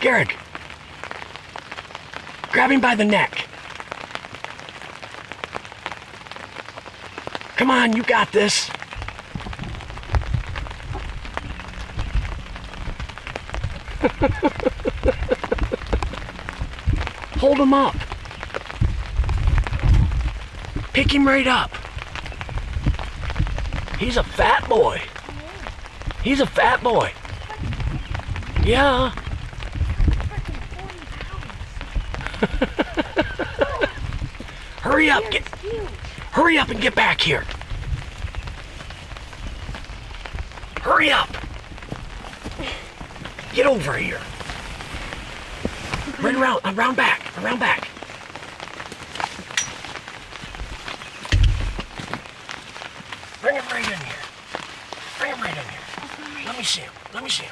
Gehrig. Grab him by the neck. Come on, you got this. Hold him up. Pick him right up. He's a fat boy. He's a fat boy. Yeah. Hurry up, hurry up and get back here. Hurry up. Get over here. Right around back. Bring him right in here. Let me see him.